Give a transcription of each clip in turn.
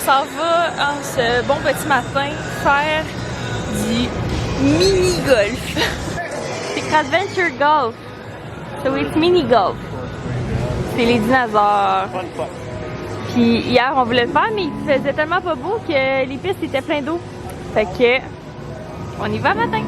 s'en va en ce bon petit matin faire du mini-golf. C'est Adventure Golf. So it's mini-golf. C'est les dinosaures. Puis hier, on voulait le faire, mais il faisait tellement pas beau que les pistes étaient pleines d'eau. Fait que, on y va matin.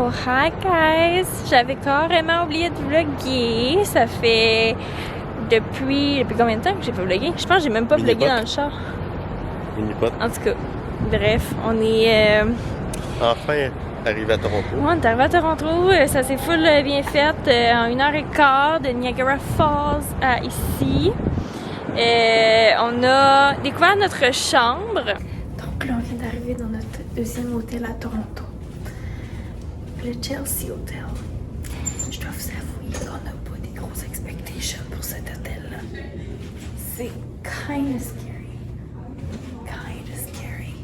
Oh hi guys! J'avais carrément oublié de vlogger. Ça fait depuis combien de temps que j'ai pas vlogué? Je pense que j'ai même pas vlogué dans le char. Mini-pot. En tout cas, bref, on est Enfin arrivé à Toronto. on est arrivé à Toronto. Ça s'est full bien fait en 1h15 de Niagara Falls à ici. On a découvert notre chambre. Donc là, on vient d'arriver dans notre deuxième hôtel à Toronto. Le Chelsea Hotel. Je dois vous avouer qu'on n'a pas des grosses expectations pour cet hôtel-là. C'est kind of scary. Kind of scary.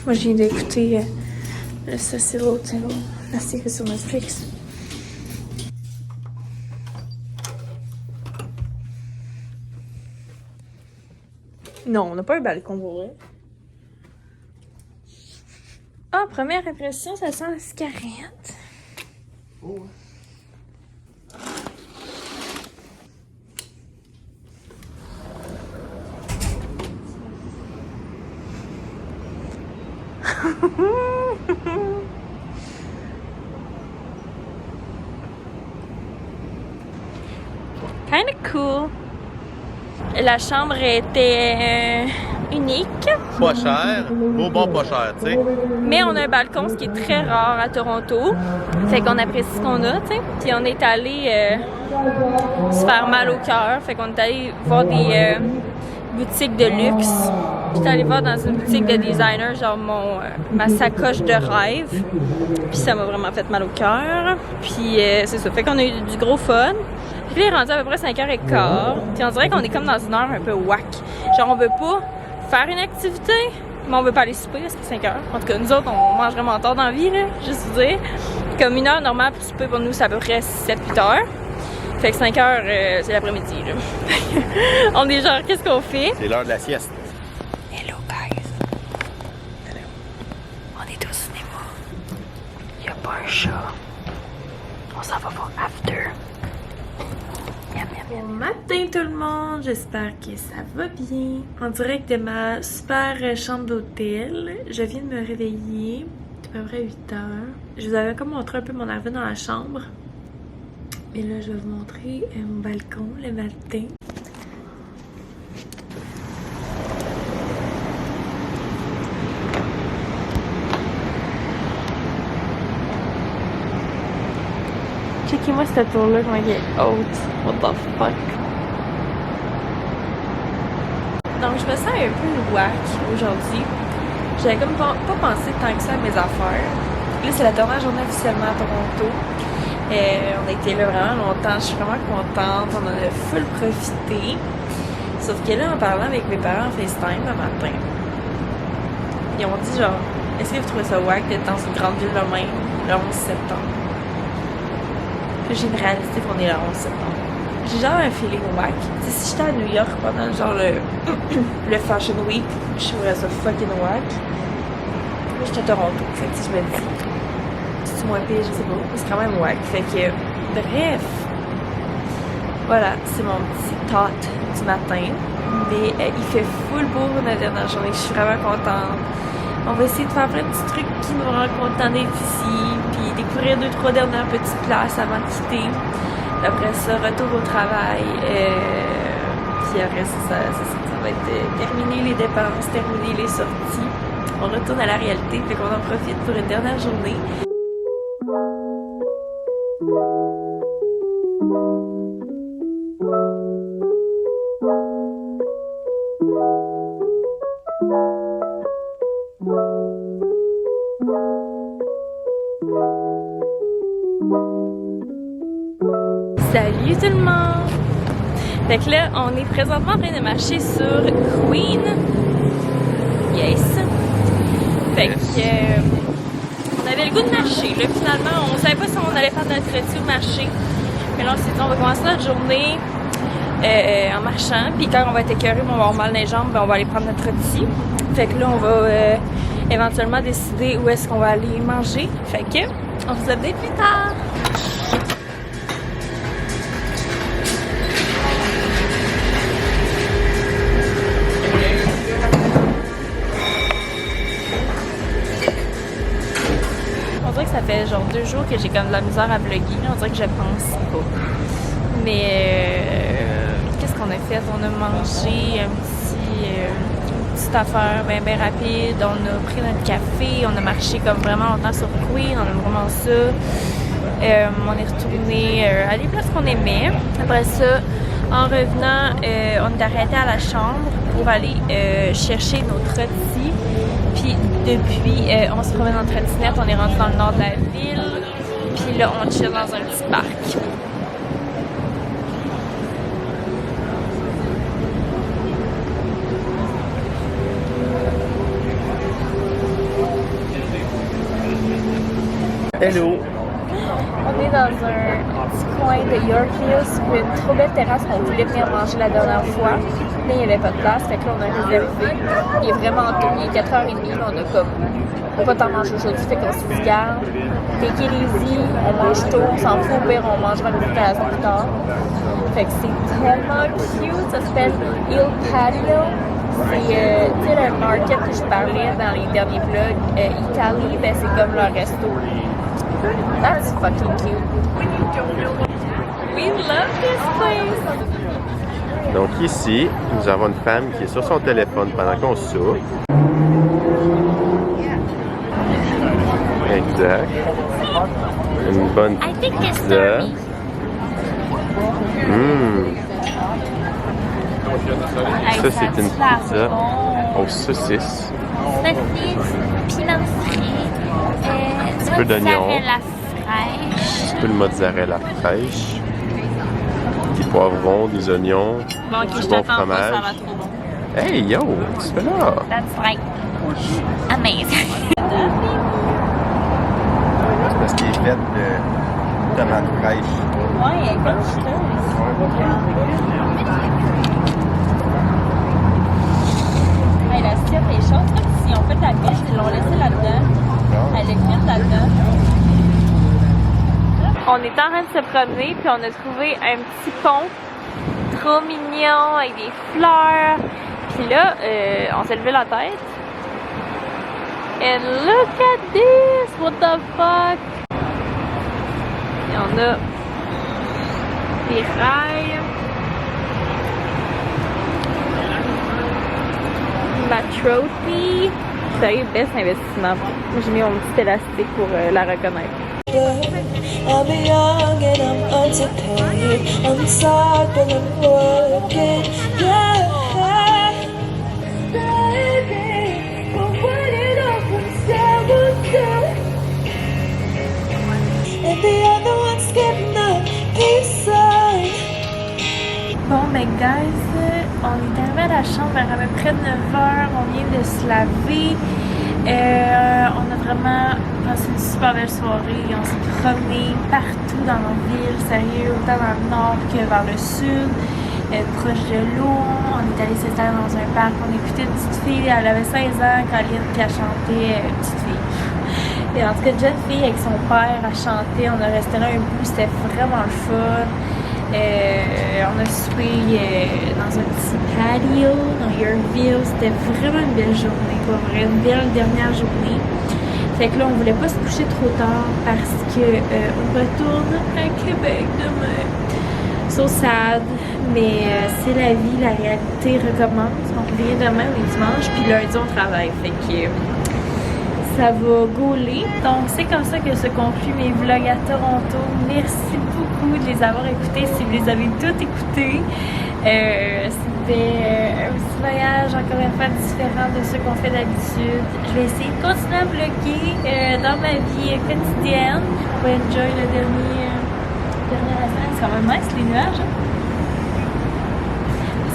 Moi, je viens d'écouter le Cecil Hotel, la série sur Netflix. Non, on n'a pas un balcon pour vrai. Ah, première impression, ça sent la cigarette. Oh. Kind of cool. La chambre était unique. Pas cher, beau bon pas cher, tu sais. Mais on a un balcon, ce qui est très rare à Toronto. Fait qu'on apprécie ce qu'on a, tu sais. Puis on est allé se faire mal au cœur. Fait qu'on est allé voir des boutiques de luxe. J'étais allée voir dans une boutique de designer, genre ma sacoche de rêve. Puis ça m'a vraiment fait mal au cœur. Puis c'est ça. Fait qu'on a eu du gros fun. Puis là, il est rendu à peu près 5h15. Puis on dirait qu'on est comme dans une heure un peu whack. Genre, on veut pas faire une activité, mais on veut pas aller souper parce que c'est 5h. En tout cas, nous autres, on mange vraiment tard dans la vie, là, juste vous dire. Comme une heure normale pour souper, pour nous, c'est à peu près 7-8 heures. Fait que 5h, c'est l'après-midi, là. On est genre, qu'est-ce qu'on fait? C'est l'heure de la sieste. Hello, guys. Hello. On est au cinéma. Il y a pas un chat. On s'en va voir After. Bon matin tout le monde, j'espère que ça va bien. En direct de ma super chambre d'hôtel, je viens de me réveiller, c'est à peu près 8 heures. Je vous avais comme montré un peu mon arrivée dans la chambre. Et là, je vais vous montrer mon balcon le matin. Checkez-moi cette tour-là, comment elle est haute. What the fuck? Donc, je me sens un peu whack aujourd'hui. J'avais comme pas pensé tant que ça à mes affaires. Là, c'est la dernière journée officiellement à Toronto. On a été là vraiment longtemps. Je suis vraiment contente. On en a full profité. Sauf que là, en parlant avec mes parents en FaceTime le matin, ils ont dit genre, est-ce que vous trouvez ça whack d'être dans une grande ville le même, le 11 septembre? J'ai une réalité qu'on est le 11 septembre. J'ai genre un feeling whack. Tu sais, si j'étais à New York pendant genre le Fashion Week, je trouverais ça fucking whack. Là, j'étais à Toronto. Fait que je me dis, c'est moins pire, je sais pas. Mais c'est quand même whack. Fait que, bref. Voilà, c'est mon petit thought du matin. Mais il fait full beau la dernière journée. Je suis vraiment contente. On va essayer de faire plein de petits trucs qui nous rendent contents d'être ici, puis découvrir 2-3 dernières petites places avant de quitter. Après ça, retour au travail, puis après ça, c'est ça. va être terminer les dépenses, terminer les sorties. On retourne à la réalité, fait qu'on en profite pour une dernière journée. Salut tout le monde! Fait que là, on est présentement en train de marcher sur Queen. Yes! Fait que on avait le goût de marcher. Là, finalement, on savait pas si on allait faire notre retour ou marcher. Mais là, on s'est dit, on va commencer notre journée en marchant. Puis quand on va être écœuré, on va avoir mal dans les jambes, ben, on va aller prendre notre rôti. Fait que là, on va éventuellement décider où est-ce qu'on va aller manger. Fait que, on se update plus tard! On dirait que ça fait genre 2 jours que j'ai comme de la misère à vlogger. On dirait que je pense pas. Mais qu'est-ce qu'on a fait? On a mangé une petite affaire bien rapide. On a pris notre café. On a marché comme vraiment longtemps sur Queen. On aime vraiment ça. On est retourné à des places qu'on aimait. Après ça, en revenant, on est arrêté à la chambre pour aller chercher nos trottis. Puis depuis, on se promène en trottinette, on est rentré dans le nord de la ville. Puis là, on chill dans un petit parc. Hello! On est dans un petit coin de Yorkville sur une trop belle terrasse qu'on voulait venir manger la dernière fois. Là, il n'y avait pas de place, fait que là, on a réservé. Il est vraiment tôt, il est 4h30, on n'a pas tant mangé aujourd'hui, fait qu'on se dit, garde, take it easy, on mange tôt, on s'en fout, au pire, on mangera une petite à plus tard. Fait que c'est tellement cute, ça s'appelle Il Patio. C'est, tu sais, le market que je parlais dans les derniers vlogs, Italie, ben c'est comme leur resto. That's fucking cute. We love this place! Donc ici, nous avons une femme qui est sur son téléphone pendant qu'on soupe. Exact. Une bonne pizza. Ça, c'est une pizza aux saucisses. Saucisses, piment frais, Un peu d'oignon. mozzarella fraîche. Un peu de mozzarella fraîche. Des poivrons, des oignons, Bon, ok, du je bon t'attends pas, ça fromage. va trop bon. Hey, yo, tu fais là? That's like amazing. C'est parce qu'il est fait de tomates fraîches. Ouais, comme je te hey, l'assiette est chaude. C'est vrai que si on fait de la pêche, ils l'ont laissé là-dedans. Elle est cuite là-dedans. On est en train de se promener, puis on a trouvé un petit pont trop mignon avec des fleurs. Puis là, on s'est levé la tête. And look at this! What the fuck? Et on a des rails. Ma trophy. Sérieux, best investissement. J'ai mis mon petit élastique pour la reconnaître. I'm young and I'm unsupply. I'm sad but I'm working. Yeah, baby, we're waiting up on Saturday. And the other one's getting a peace sign. Bon, ben guys, on est arrivé à la chambre vers à peu près 9h. On vient de se laver. On a vraiment passé une super belle soirée. On s'est promené partout dans nos villes, sérieux, autant dans le nord que vers le sud, proche de l'eau. On est allé s'installer dans un parc. On écoutait une petite fille, elle avait 16 ans, Colline, puis elle chantait petite fille. Et en tout cas, une jeune fille avec son père a chanté. On a resté là un bout, c'était vraiment le fun. On a soupé dans un petit patio dans Yorkville. C'était vraiment une belle journée, pour vrai, une belle dernière journée. Fait que là, on voulait pas se coucher trop tard parce que on retourne à Québec demain. So sad, mais c'est la vie, la réalité recommence. On revient demain les dimanches, puis lundi on travaille. Fait que ça va gauler. Donc c'est comme ça que se concluent mes vlogs à Toronto. Merci beaucoup de les avoir écoutés si vous les avez tous écoutés. C'était un petit voyage encore une fois différent de ce qu'on fait d'habitude. Je vais essayer de continuer à vlogger dans ma vie quotidienne pour enjoy le dernière semaine. C'est quand même nice les nuages. Hein?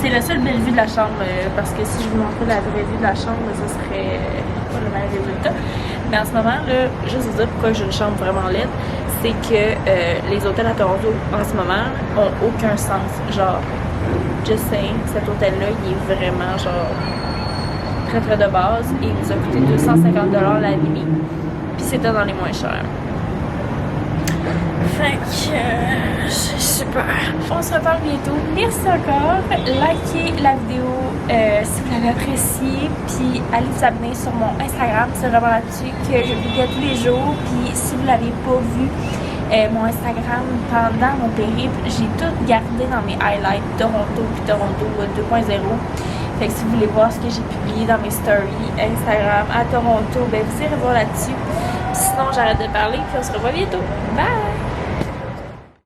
C'est la seule belle vue de la chambre parce que si je vous montrais la vraie vue de la chambre, ça serait pas le même résultat. Mais en ce moment, là, juste vous dire pourquoi j'ai une chambre vraiment laide, c'est que les hôtels à Toronto en ce moment ont aucun sens. Genre, just saying, cet hôtel-là, il est vraiment genre très très de base et il nous a coûté 250$ la nuit. Puis c'était dans les moins chers. Fait que c'est super. On se reparle bientôt. Merci encore. Likez la vidéo si vous l'avez appréciée. Puis allez vous abonner sur mon Instagram. C'est vraiment là-dessus que je publie tous les jours. Puis si vous l'avez pas vu, mon Instagram pendant mon périple, j'ai tout gardé dans mes highlights Toronto puis Toronto 2.0. Fait que si vous voulez voir ce que j'ai publié dans mes stories Instagram à Toronto, ben vous irez voir là-dessus. Sinon j'arrête de parler puis on se revoit bientôt. Bye!